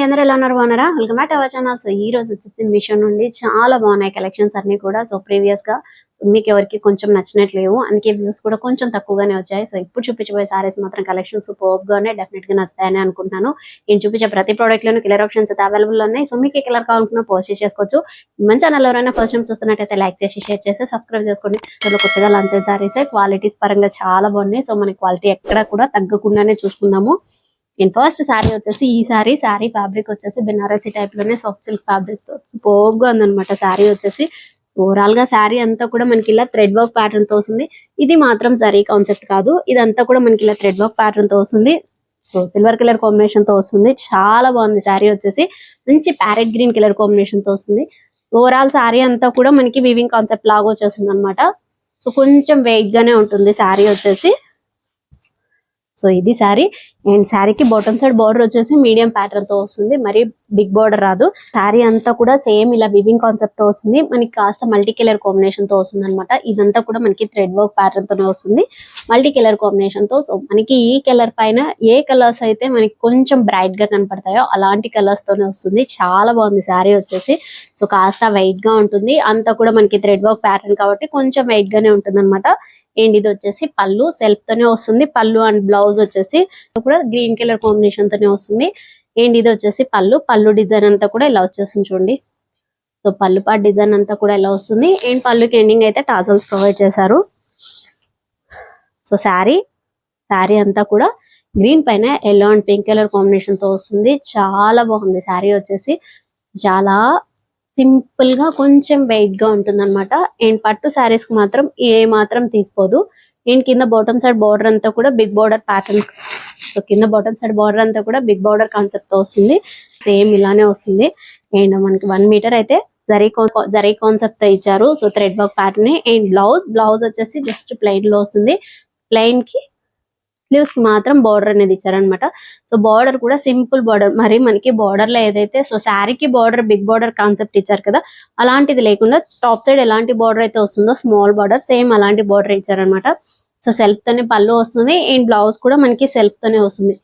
అండి, అందరూ ఎలా ఉన్నారు? బాగున్నారా? Welcome back to our channel. So ఈ రోజు వచ్చేసి మీషో నుండి చాలా బాగున్నాయి కలెక్షన్స్ అన్ని కూడా. సో ప్రీవియస్ గా మీకు ఎవరికి కొంచెం నచ్చినట్లేవు, అందుకే వ్యూస్ కూడా కొంచెం తక్కువగానే వచ్చాయి. సో ఇప్పుడు చూపించబోయే సారీస్ మాత్రం కలెక్షన్స్ సూపర్ గానే డెఫినెట్ గా నచ్చుతాయని అనుకుంటున్నాను. నేను చూపించే ప్రతి ప్రోడక్ట్ లోనూ కలర్ ఆప్షన్స్ అయితే అవైలబుల్ ఉన్నాయి. సో మీకు ఏ కలర్ కావాలనుకున్నా పర్చేస్ చేసుకోవచ్చు. మన ఛానల్ ఎవరైనా ఫస్ట్ టైం చూస్తున్నట్టయితే లైక్ చేసి షేర్ చేసి సబ్స్క్రైబ్ చేసుకోండి. సో కొత్తగా లాంచ్ అయిన సారీస్ క్వాలిటీస్ పరంగా చాలా బాగున్నాయి. సో మన క్వాలిటీ ఎక్కడ కూడా తగ్గకుండానే చూసుకుందాము. నేను ఫస్ట్ శారీ వచ్చేసి ఈ శారీ ఫ్యాబ్రిక్ వచ్చేసి బెనారసీ టైప్ లోనే సాఫ్ట్ సిల్క్ ఫ్యాబ్రిక్ తో సూపర్ గా ఉందన్నమాట. శారీ వచ్చేసి ఓవరాల్ గా శారీ అంతా కూడా మనకి ఇలా థ్రెడ్ వర్క్ ప్యాటర్న్ తో వస్తుంది. ఇది మాత్రం జరీ కాన్సెప్ట్ కాదు, ఇదంతా కూడా మనకి ఇలా థ్రెడ్ వర్క్ ప్యాటర్న్ తో వస్తుంది. సో సిల్వర్ కలర్ కాంబినేషన్ తో వస్తుంది. చాలా బాగుంది శారీ వచ్చేసి. మంచి ప్యారెట్ గ్రీన్ కలర్ కాంబినేషన్ తో వస్తుంది. ఓవరాల్ శారీ అంతా కూడా మనకి వీవింగ్ కాన్సెప్ట్ లాగా వచ్చేస్తుంది అనమాట. సో కొంచెం వెయిట్ గానే ఉంటుంది శారీ వచ్చేసి. సో ఇది శారీ అండ్ శారీకి బాటమ్ సైడ్ బార్డర్ వచ్చేసి మీడియం ప్యాటర్న్ తో వస్తుంది, మరి బిగ్ బార్డర్ రాదు. శారీ అంతా కూడా సేమ్ ఇలా వివింగ్ కాన్సెప్ట్ తో వస్తుంది. మనకి కాస్త మల్టీ కలర్ కాంబినేషన్ తో వస్తుంది అనమాట. ఇదంతా కూడా మనకి థ్రెడ్ వర్క్ ప్యాటర్న్ తోనే వస్తుంది, మల్టీ కలర్ కాంబినేషన్ తో. సో మనకి ఈ కలర్ పైన ఏ కలర్స్ అయితే మనకి కొంచెం బ్రైట్ గా కనపడతాయో అలాంటి కలర్స్ తోనే వస్తుంది. చాలా బాగుంది శారీ వచ్చేసి. సో కాస్త వెయిట్ గా ఉంటుంది, అంతా కూడా మనకి థ్రెడ్ వర్క్ ప్యాటర్న్ కాబట్టి కొంచెం వెయిట్ గానే ఉంటుంది అనమాట. అండ్ ఇది వచ్చేసి పళ్ళు సెల్ఫ్ తోనే వస్తుంది. పళ్ళు అండ్ బ్లౌజ్ వచ్చేసి కూడా గ్రీన్ కలర్ కాంబినేషన్ తోనే వస్తుంది. అండ్ ఇది వచ్చేసి పళ్ళు డిజైన్ అంతా కూడా ఇలా వచ్చేస్తుంది చూడండి. సో పళ్ళు పాట్ డిజైన్ అంతా కూడా ఇలా వస్తుంది. అండ్ పళ్ళుకి ఎండింగ్ అయితే టాజల్స్ ప్రొవైడ్ చేశారు. సో శారీ అంతా కూడా గ్రీన్ పైన yellow and pink colour combination తో వస్తుంది. చాలా బాగుంది శారీ వచ్చేసి. చాలా సింపుల్ గా కొంచెం వెయిట్ గా ఉంటుంది అనమాట. అండ్ పట్టు శారీస్ కి మాత్రం ఏ మాత్రం తీసుకోదు. అండ్ కింద బాటమ్ సైడ్ బార్డర్ అంతా కూడా బిగ్ బార్డర్ ప్యాటర్న్. సో కింద బాటమ్ సైడ్ బార్డర్ అంతా కూడా బిగ్ బార్డర్ కాన్సెప్ట్ తో వస్తుంది. సేమ్ ఇలానే వస్తుంది. అండ్ మనకి 1 మీటర్ అయితే జరీ కాన్సెప్ట్ తో ఇచ్చారు. So thread work pattern. And blouse వచ్చేసి జస్ట్ ప్లెయిన్ లో వస్తుంది. ప్లెయిన్ కి స్లీవ్స్ కి మాత్రం బార్డర్ అనేది ఇచ్చారనమాట. సో బార్డర్ కూడా సింపుల్ బార్డర్, మరి మనకి బార్డర్ లో ఏదైతే సో శారీకి బార్డర్ బిగ్ బార్డర్ కాన్సెప్ట్ ఇచ్చారు కదా, అలాంటిది లేకుండా టాప్ సైడ్ ఎలాంటి బార్డర్ అయితే వస్తుందో స్మాల్ బార్డర్ సేమ్ అలాంటి బార్డర్ ఇచ్చారనమాట. సో సెల్ఫ్ తోనే పళ్ళు వస్తుంది. అండ్ బ్లౌజ్ కూడా మనకి సెల్ఫ్ తోనే వస్తుంది.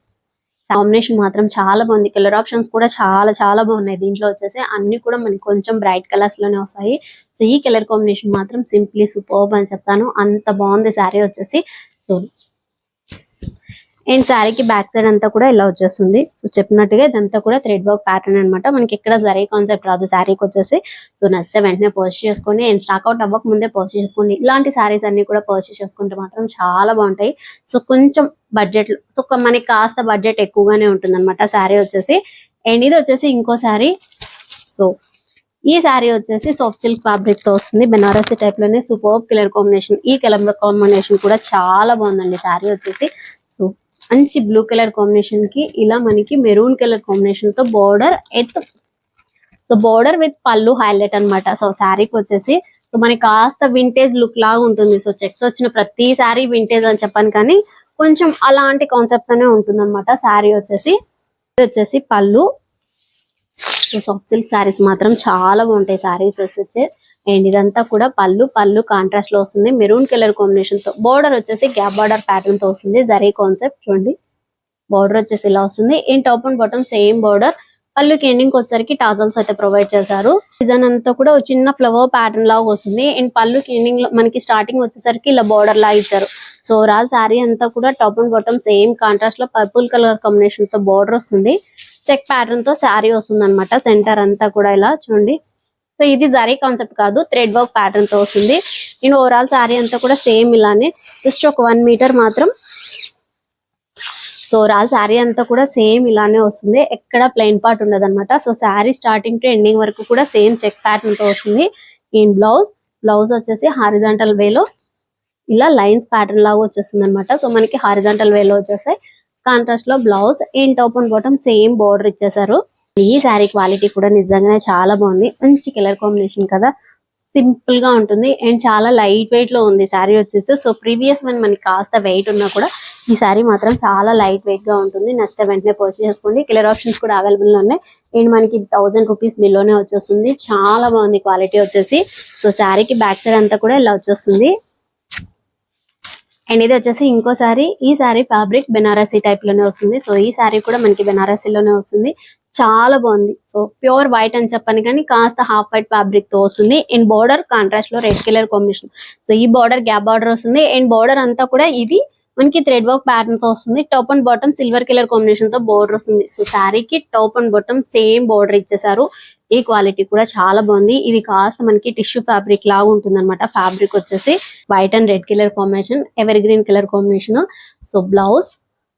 కాంబినేషన్ మాత్రం చాలా బాగుంది. కలర్ ఆప్షన్స్ కూడా చాలా చాలా బాగున్నాయి. దీంట్లో వచ్చేసి అన్ని కూడా మనకి కొంచెం బ్రైట్ కలర్స్ లోనే వస్తాయి. సో ఈ కలర్ కాంబినేషన్ మాత్రం సింప్లీ సూపర్బ్ అని చెప్తాను, అంత బాగుంది శారీ వచ్చేసి. సో అండ్ శారీకి బ్యాక్ సైడ్ అంతా కూడా ఇలా వచ్చేస్తుంది. సో చెప్పినట్టుగా ఇదంతా కూడా థ్రెడ్ వర్క్ ప్యాటర్న్ అనమాట. మనకి ఎక్కడ జరీ కాన్సెప్ట్ రాదు శారీకి వచ్చేసి. సో నచ్చితే వెంటనే పర్చేస్ చేసుకోండి. అండ్ స్టాక్అవుట్ అవ్వక ముందే పర్చేస్ చేసుకోండి. ఇలాంటి శారీస్ అన్ని కూడా పర్చేస్ చేసుకుంటే మాత్రం చాలా బాగుంటాయి. సో కొంచెం బడ్జెట్ లో, సో మనకి కాస్త బడ్జెట్ ఎక్కువగానే ఉంటుంది అనమాట శారీ వచ్చేసి. అండ్ ఇది వచ్చేసి ఇంకో శారీ. సో ఈ శారీ వచ్చేసి సాఫ్ట్ సిల్క్ ఫ్యాబ్రిక్ తో వస్తుంది. బెనారసీ టైప్ లోనే సూపర్ కలర్ కాంబినేషన్. ఈ కలర్ కాంబినేషన్ కూడా చాలా బాగుందండి శారీ వచ్చేసి. సో మంచి బ్లూ కలర్ కాంబినేషన్ కి ఇలా మనకి మెరూన్ కలర్ కాంబినేషన్ తో బార్డర్ సో బార్డర్ విత్ పళ్ళు హైలైట్ అనమాట. సో శారీకి వచ్చేసి సో మనకి కాస్త వింటేజ్ లుక్ లాగా ఉంటుంది. సో చెక్స్ వచ్చిన ప్రతి శారీ వింటేజ్ అని చెప్పాను, కానీ కొంచెం అలాంటి కాన్సెప్ట్ అనే ఉంటుంది అనమాట శారీ వచ్చేసి. ఇది వచ్చేసి పళ్ళు. సో సాఫ్ట్ సిల్క్ శారీస్ మాత్రం చాలా బాగుంటాయి శారీస్ వచ్చేసి. అండ్ ఇదంతా కూడా పళ్ళు కాంట్రాస్ట్ లో వస్తుంది. మెరూన్ కలర్ కాంబినేషన్ తో బార్డర్ వచ్చేసి గ్యాప్ బార్డర్ ప్యాటర్న్ తో వస్తుంది. జరీ కాన్సెప్ట్ చూడండి. బార్డర్ వచ్చేసి ఇలా వస్తుంది. And top and bottom same border. పళ్ళుకి ఎండింగ్ వచ్చేసరికి టాజల్స్ అయితే ప్రొవైడ్ చేశారు. డిజైన్ అంతా కూడా చిన్న ఫ్లవర్ ప్యాటర్న్ లాగా వస్తుంది. అండ్ పళ్ళుకి ఎండింగ్ లో మనకి స్టార్టింగ్ వచ్చేసరికి ఇలా బార్డర్ లాగా ఇచ్చారు. సో ఓవరాల్ శారీ అంతా కూడా top and bottom same contrast లో పర్పుల్ కలర్ కాంబినేషన్ తో బార్డర్ వస్తుంది. చెక్ ప్యాటర్న్ తో శారీ వస్తుంది అనమాట. సెంటర్ అంతా కూడా ఇలా చూడండి. సో ఇది జరీ కాన్సెప్ట్ కాదు, థ్రెడ్ వర్క్ ప్యాటర్న్ తో వస్తుంది. నేను ఓవరాల్ శారీ అంతా కూడా సేమ్ ఇలానే జస్ట్ ఒక 1 మీటర్ మాత్రం. సో ఓవరాల్ శారీ అంతా కూడా సేమ్ ఇలానే వస్తుంది, ఎక్కడ ప్లెయిన్ పార్ట్ ఉండదు అనమాట. So sari starting to ending వరకు కూడా సేమ్ చెక్ ప్యాటర్న్ తో వస్తుంది. అండ్ బ్లౌజ్ వచ్చేసి హారిజాంటల్ వేలో ఇలా లైన్స్ ప్యాటర్న్ లాగా వచ్చేస్తుంది అనమాట. సో మనకి హారిజాంటల్ వేలో వచ్చేసాయి. కాంట్రాస్ట్ లో blouse. And top and bottom same border ఇచ్చేసారు. ఈ శారీ క్వాలిటీ కూడా నిజంగానే చాలా బాగుంది. మంచి కలర్ కాంబినేషన్ కదా, సింపుల్ గా ఉంటుంది. అండ్ చాలా లైట్ వెయిట్ లో ఉంది శారీ వచ్చేసి. సో ప్రీవియస్ వన్ మనకి కాస్త వెయిట్ ఉన్నా కూడా ఈ శారీ మాత్రం చాలా లైట్ వెయిట్ గా ఉంటుంది. నచ్చితే వెంటనే పర్చేస్ చేసుకోండి. కలర్ ఆప్షన్స్ కూడా అవైలబుల్ లో ఉన్నాయి. అండ్ మనకి 1000 రూపీస్ బిలోనే వచ్చేస్తుంది. చాలా బాగుంది క్వాలిటీ వచ్చేసి. సో శారీకి బ్యాక్ సైడ్ అంతా కూడా ఇలా వచ్చేస్తుంది. అండ్ ఇది వచ్చేసి ఇంకో శారీ. ఈ శారీ ఫ్యాబ్రిక్ బెనారసీ టైప్ లోనే వస్తుంది. సో ఈ శారీ కూడా మనకి బెనారసీలోనే వస్తుంది. చాలా బాగుంది. సో ప్యూర్ వైట్ అని చెప్పని కానీ కాస్త హాఫ్ వైట్ ఫ్యాబ్రిక్ తో వస్తుంది. అండ్ బార్డర్ కాంట్రాస్ట్ లో రెడ్ కలర్ కాంబినేషన్. సో ఈ బార్డర్ గ్యాప్ బార్డర్ వస్తుంది. అండ్ బార్డర్ అంతా కూడా ఇది మనకి థ్రెడ్ వర్క్ ప్యాటర్న్ తో వస్తుంది. Top and bottom silver colour combination తో బార్డర్ వస్తుంది. సో శారీకి top and bottom same border ఇచ్చేసారు. ఈ క్వాలిటీ కూడా చాలా బాగుంది. ఇది కాస్త మనకి టిష్యూ ఫ్యాబ్రిక్ లాగా ఉంటుంది అనమాట. ఫ్యాబ్రిక్ వచ్చేసి white and red colour combination, ever green colour combination. So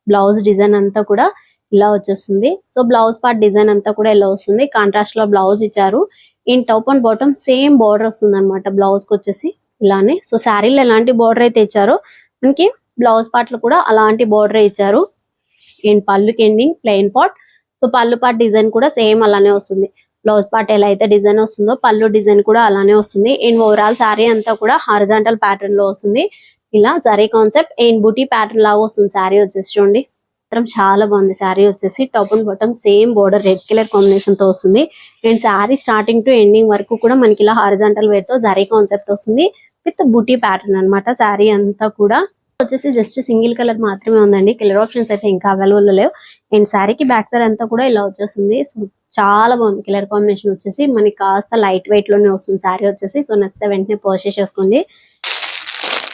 blouse design అంతా కూడా ఇలా వచ్చేస్తుంది. సో బ్లౌజ్ పార్ట్ డిజైన్ అంతా కూడా ఇలా వస్తుంది. కాంట్రాస్ట్ లో బ్లౌజ్ ఇచ్చారు. In top and bottom same border వస్తుంది అనమాట బ్లౌజ్ కి వచ్చేసి ఇలానే. సో శారీలో ఎలాంటి బార్డర్ అయితే ఇచ్చారో మనకి బ్లౌజ్ పార్ట్ లో కూడా అలాంటి బార్డర్ ఇచ్చారు. అండ్ పళ్ళుకి ఎండింగ్ ప్లెయిన్ పార్ట్. సో పళ్ళు పార్ట్ డిజైన్ కూడా సేమ్ అలానే వస్తుంది. బ్లౌజ్ పార్ట్ ఎలా అయితే డిజైన్ వస్తుందో పళ్ళు డిజైన్ కూడా అలానే వస్తుంది. అండ్ ఓవరాల్ శారీ అంతా కూడా హారిజాంటల్ ప్యాటర్న్ లో వస్తుంది. ఇలా zari concept and buti pattern లాగా వస్తుంది శారీ వచ్చేసి. చూడండి మాత్రం చాలా బాగుంది. శారీ వచ్చేసి top and bottom same border red colour combination తో వస్తుంది. And sari starting to ending వరకు కూడా మనకి ఇలా హారిజాంటల్ వేర్ తో జరీ కాన్సెప్ట్ వస్తుంది విత్ బూటీ ప్యాటర్న్ అన్నమాట. శారీ అంతా కూడా వచ్చేసి జస్ట్ సింగిల్ కలర్ మాత్రమే ఉందండి. కలర్ ఆప్షన్స్ అయితే ఇంకా అవైలబుల్ లేవు. అండ్ శారీకి బ్యాక్ సైడ్ అంతా కూడా ఇలా వచ్చేస్తుంది. సో చాలా బాగుంది. కలర్ కాంబినేషన్ వచ్చేసి మనకి కాస్త లైట్ వెయిట్ లోనే వస్తుంది శారీ వచ్చేసి. సో నచ్చితే వెంటనే పర్చేస్ చేసుకోండి.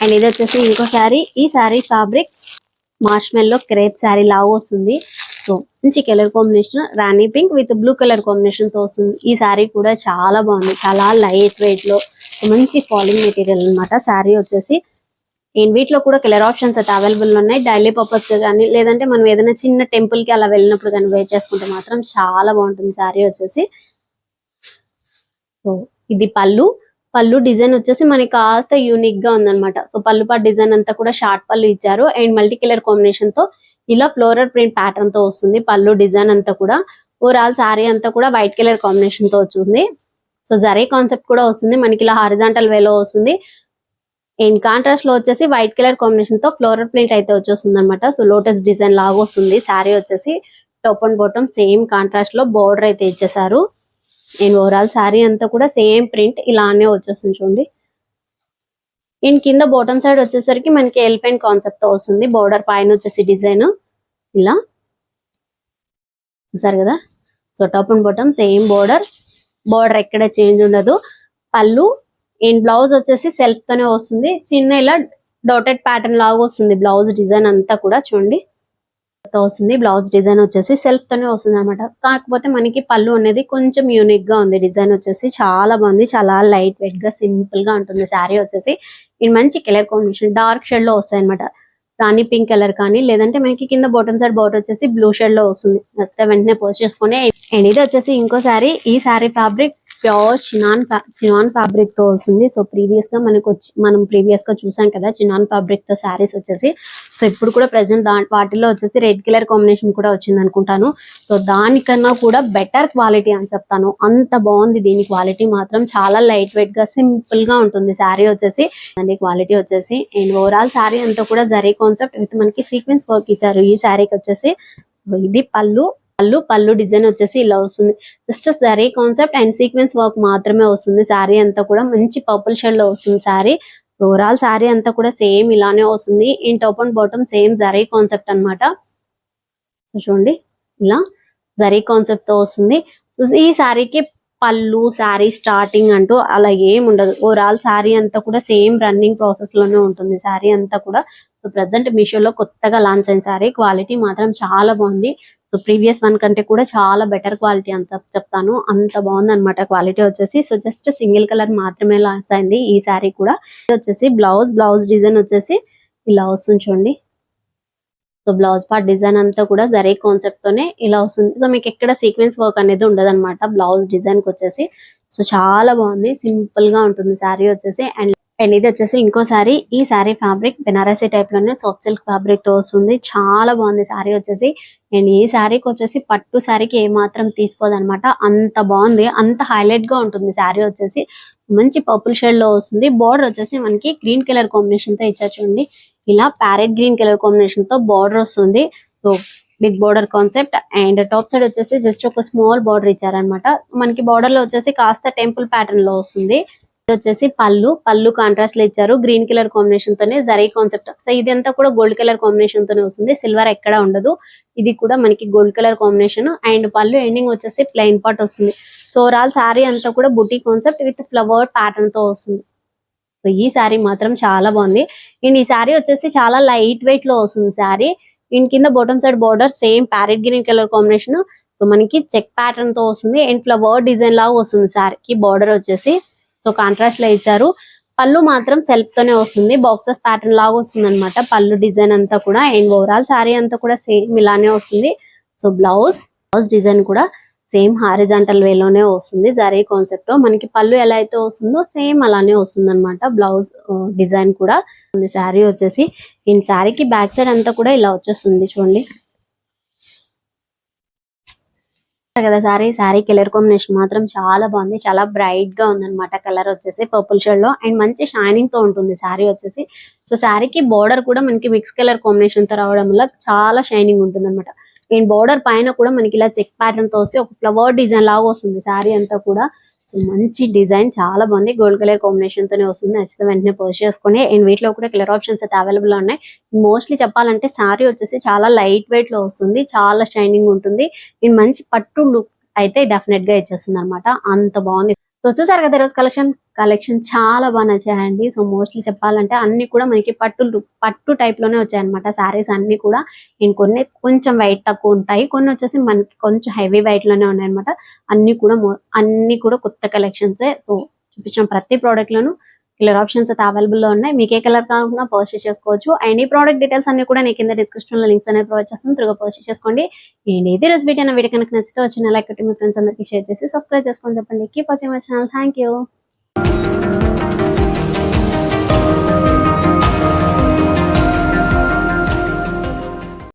అండ్ ఇది వచ్చేసి ఇంకో శారీ. ఈ శారీ ఫ్యాబ్రిక్ మార్ష్మెల్లో క్రేప్ శారీ లాగా వస్తుంది. సో మంచి colour combination Rani pink with blue colour combination తో వస్తుంది. ఈ శారీ కూడా చాలా బాగుంది. చాలా లైట్ వెయిట్ లో మంచి ఫాలింగ్ మెటీరియల్ అన్నమాట శారీ వచ్చేసి. అండ్ వీటిలో కూడా కలర్ ఆప్షన్స్ అయితే అవైలబుల్ ఉన్నాయి. డైలీ పర్పస్ కానీ లేదంటే మనం ఏదైనా చిన్న టెంపుల్ కి అలా వెళ్ళినప్పుడు కానీ వేర్ చేసుకుంటే మాత్రం చాలా బాగుంటుంది శారీ వచ్చేసి. సో ఇది పళ్ళు డిజైన్ వచ్చేసి మనకి కాస్త యూనిక్ గా ఉందన్నమాట. సో పళ్ళు పాటు డిజైన్ అంతా కూడా షార్ట్ పళ్ళు ఇచ్చారు. అండ్ మల్టీ కలర్ కాంబినేషన్ తో ఇలా ఫ్లోరల్ ప్రింట్ ప్యాటర్న్ తో వస్తుంది. పళ్ళు డిజైన్ అంతా కూడా ఓవరాల్ శారీ అంతా కూడా వైట్ కలర్ కాంబినేషన్ తో వచ్చింది. సో జరీ కాన్సెప్ట్ కూడా వస్తుంది మనకి ఇలా హారిజాంటల్ వేలో వస్తుంది. అండ్ కాంట్రాస్ట్ లో వచ్చేసి వైట్ కలర్ కాంబినేషన్ తో ఫ్లోరల్ ప్రింట్ అయితే వచ్చేస్తుంది అనమాట. సో లోటస్ డిజైన్ లాగా వస్తుంది శారీ వచ్చేసి. Top and bottom same contrast లో బోర్డర్ అయితే ఇచ్చేసారు. అండ్ ఓవరాల్ శారీ అంతా కూడా సేమ్ ప్రింట్ ఇలానే వచ్చేస్తుంది చూడండి. అండ్ కింద బాటమ్ సైడ్ వచ్చేసరికి మనకి ఎలిఫెంట్ కాన్సెప్ట్ తో వస్తుంది. బోర్డర్ పైన వచ్చేసి డిజైన్ ఇలా చూసారు కదా. So top and bottom same border ఎక్కడ చేంజ్ ఉండదు. పళ్ళు అండ్ బ్లౌజ్ వచ్చేసి సెల్ఫ్ తోనే వస్తుంది. చిన్న ఇలా డాటెడ్ ప్యాటర్న్ లాగా వస్తుంది బ్లౌజ్ డిజైన్ అంతా కూడా చూడండి వస్తుంది. బ్లౌజ్ డిజైన్ వచ్చేసి సెల్ఫ్ తోనే వస్తుంది అనమాట. కాకపోతే మనకి పళ్ళు అనేది కొంచెం యూనిక్ గా ఉంది. డిజైన్ వచ్చేసి చాలా బాగుంది. చాలా లైట్ వెయిట్ గా సింపుల్ గా ఉంటుంది శారీ వచ్చేసి. ఇది మంచి కలర్ కాంబినేషన్ డార్క్ షేడ్ లో వస్తాయి అనమాట. రాణి పింక్ కలర్ కానీ లేదంటే మనకి కింద బాటమ్ సైడ్ బార్డర్ వచ్చేసి బ్లూ షేడ్ లో వస్తుంది. వస్తే వెంటనే పర్చేస్ చేసుకోండి. అండ్ ఇది వచ్చేసి ఇంకో శారీ. ఈ sari fabric pure chinon fabric తో వస్తుంది. సో మనం ప్రీవియస్ గా చూసాం కదా చినాన్ ఫ్యాబ్రిక్ తో శారీస్ వచ్చేసి. సో ఇప్పుడు కూడా ప్రెసెంట్ వాటిలో వచ్చేసి రెడ్ కలర్ కాంబినేషన్ కూడా వచ్చింది అనుకుంటాను. సో దానికన్నా కూడా బెటర్ క్వాలిటీ అని చెప్తాను. అంత బాగుంది దీని క్వాలిటీ మాత్రం. చాలా లైట్ వెయిట్ గా సింపుల్ గా ఉంటుంది శారీ వచ్చేసి. దాని క్వాలిటీ వచ్చేసి అండ్ ఓవరాల్ శారీ అంతా కూడా జరీ కాన్సెప్ట్ విత్ మనకి సీక్వెన్స్ వర్క్ ఇచ్చారు ఈ శారీకి వచ్చేసి. ఇది పళ్ళు డిజైన్ వచ్చేసి ఇలా వస్తుంది. Just zari concept and sequence work మాత్రమే వస్తుంది. శారీ అంతా కూడా మంచి పర్పుల్ షేడ్ లో వస్తుంది శారీ. ఓవరాల్ శారీ అంతా కూడా సేమ్ ఇలానే వస్తుంది. In top and bottom same zari concept అన్నమాట. సో చూడండి ఇలా జరీ కాన్సెప్ట్ తో వస్తుంది. ఈ శారీకి పళ్ళు శారీ స్టార్టింగ్ అంటూ అలా ఏం ఉండదు. ఓవరాల్ శారీ అంతా కూడా సేమ్ రన్నింగ్ ప్రాసెస్ లోనే ఉంటుంది శారీ అంతా కూడా. సో ప్రెసెంట్ మీషోలో కొత్తగా లాంచ్ అయిన శారీ క్వాలిటీ మాత్రం చాలా బాగుంది. సో ప్రీవియస్ వన్ కంటే కూడా చాలా బెటర్ క్వాలిటీ అంత చెప్తాను. అంత బాగుంది అనమాట క్వాలిటీ వచ్చేసి. సో జస్ట్ సింగిల్ కలర్ మాత్రమే లాంచ్ అయింది ఈ శారీ కూడా. ఇది వచ్చేసి బ్లౌజ్ డిజైన్ వచ్చేసి ఇలా వస్తుంది చూడండి. సో బ్లౌజ్ పార్ట్ డిజైన్ అంతా కూడా జరీ కాన్సెప్ట్ తోనే ఇలా వస్తుంది. సో మీకు ఎక్కడ సీక్వెన్స్ వర్క్ అనేది ఉండదు అనమాట బ్లౌజ్ డిజైన్ కి వచ్చేసి. సో చాలా బాగుంది. సింపుల్ గా ఉంటుంది శారీ వచ్చేసి. అండ్ ఇది వచ్చేసి ఇంకో శారీ. ఈ శారీ ఫ్యాబ్రిక్ బెనారసీ టైప్ లోనే సాఫ్ట్ సిల్క్ ఫ్యాబ్రిక్ తో వస్తుంది. చాలా బాగుంది శారీ వచ్చేసి. అండ్ ఈ శారీకి వచ్చేసి పట్టు శారీకి ఏమాత్రం తీసుకోదనమాట. అంత బాగుంది. అంత హైలైట్ గా ఉంటుంది శారీ వచ్చేసి. మంచి పర్పుల్ షేడ్ లో వస్తుంది. బోర్డర్ వచ్చేసి మనకి గ్రీన్ కలర్ కాంబినేషన్ తో ఇచ్చారు చూడండి. ఇలా ప్యారెట్ గ్రీన్ కలర్ కాంబినేషన్ తో బార్డర్ వస్తుంది. So big border concept. And top side వచ్చేసి జస్ట్ ఒక స్మాల్ బార్డర్ ఇచ్చారనమాట. మనకి బార్డర్ లో వచ్చేసి కాస్త టెంపుల్ ప్యాటర్న్ లో వస్తుంది. ఇది వచ్చేసి పళ్ళు కాంట్రాస్ట్ లో ఇచ్చారు, గ్రీన్ కలర్ కాంబినేషన్ తోనే జరీ కాన్సెప్ట్. సో ఇదంతా కూడా గోల్డ్ కలర్ కాంబినేషన్ తోనే వస్తుంది, సిల్వర్ ఎక్కడ ఉండదు. ఇది కూడా మనకి గోల్డ్ కలర్ కాంబినేషన్ అండ్ పళ్ళు ఎండింగ్ వచ్చేసి ప్లెయిన్ పార్ట్ వస్తుంది. సో ఓవరాల్ శారీ అంతా కూడా బుటీ కాన్సెప్ట్ విత్ ఫ్లవర్ ప్యాటర్న్ తో వస్తుంది. సో ఈ శారీ మాత్రం చాలా బాగుంది. అండ్ ఈ శారీ వచ్చేసి చాలా లైట్ వెయిట్ లో వస్తుంది శారీ. దీని కింద bottom side border same parrot green colour combination. So మనకి చెక్ ప్యాటర్న్ తో వస్తుంది అండ్ ఫ్లవర్ డిజైన్ లాగా వస్తుంది శారీకి. బార్డర్ వచ్చేసి సో కాంట్రాస్ట్ లో ఇచ్చారు. పళ్ళు మాత్రం సెల్ఫ్ తోనే వస్తుంది, బాక్సెస్ ప్యాటర్న్ లాగా వస్తుంది అనమాట పళ్ళు డిజైన్ అంతా కూడా. అండ్ ఓవరాల్ శారీ అంతా కూడా సేమ్ ఇలానే వస్తుంది. సో బ్లౌజ్ డిజైన్ కూడా సేమ్ హారిజాంటల్ వేలోనే వస్తుంది జరీ కాన్సెప్ట్. మనకి పళ్ళు ఎలా అయితే వస్తుందో సేమ్ అలానే వస్తుంది అనమాట బ్లౌజ్ డిజైన్ కూడా. శారీ వచ్చేసి ఈ శారీకి బ్యాక్ సైడ్ అంతా కూడా ఇలా వచ్చేస్తుంది చూడండి కదా. శారీ కలర్ కాంబినేషన్ మాత్రం చాలా బాగుంది, చాలా బ్రైట్ గా ఉందన్నమాట. కలర్ వచ్చేసి పర్పుల్ షేడ్ లో అండ్ మంచి షైనింగ్ తో ఉంటుంది శారీ వచ్చేసి. సో శారీకి బోర్డర్ కూడా మనకి మిక్స్ కలర్ కాంబినేషన్ తో రావడం వల్ల చాలా షైనింగ్ ఉంటుంది అనమాట. అండ్ బోర్డర్ పైన కూడా మనకి ఇలా చెక్ ప్యాటర్న్ తో వస్తే ఒక ఫ్లవర్ డిజైన్ లాగా వస్తుంది శారీ అంతా కూడా. సో మంచి డిజైన్, చాలా బాగుంది, గోల్డ్ కలర్ కాంబినేషన్ తోనే వస్తుంది. నచ్చితే వెంటనే పర్చేస్ చేసుకోండి. అండ్ వీటిలో కూడా కలర్ ఆప్షన్స్ అయితే అవైలబుల్ గా ఉన్నాయి. మోస్ట్లీ చెప్పాలంటే శారీ వచ్చేసి చాలా లైట్ వెయిట్ లో వస్తుంది, చాలా షైనింగ్ ఉంటుంది అండ్ మంచి పట్టు లుక్ అయితే డెఫినెట్ గా ఇచ్చేస్తుంది అనమాట, అంత బాగుంది. సో చూసారు కదా ఈరోజు కలెక్షన్ చాలా బాగా నచ్చాయండి. సో మోస్ట్లీ చెప్పాలంటే అన్ని కూడా మనకి పట్టు టైప్ లోనే వచ్చాయన్నమాట శారీస్ అన్ని కూడా. కొన్ని కొంచెం వెయిట్ తక్కువ ఉంటాయి, కొన్ని వచ్చేసి మనకి కొంచెం హెవీ వెయిట్ లోనే ఉన్నాయి అనమాట. అన్ని కూడా కొత్త కలెక్షన్సే. సో చూపించిన ప్రతి ప్రోడక్ట్ లోను కలర్ ఆప్షన్స్ అయితే అవైలబుల్ లో ఉన్నాయి, మీకు ఏ కలర్ కావాలన్నా పర్చేస్ చేసుకోవచ్చు. అండ్ ఈ ప్రోడక్ట్ డీటెయిల్స్ అన్ని కూడా నేను కింద డిస్క్రిప్షన్ లో లింక్స్ అనేది ప్రొవైడ్ చేస్తాను, త్వరగా పర్చేస్ చేసుకోండి. అండ్ ఇది రోజు వీడియో కనుక నచ్చితే వచ్చిన లైక్ మీ ఫ్రెండ్స్ అందరికి షేర్ చేసి సబ్స్క్రైబ్ చేసుకొని చెప్పండి. Keep watching my channel. Thank you.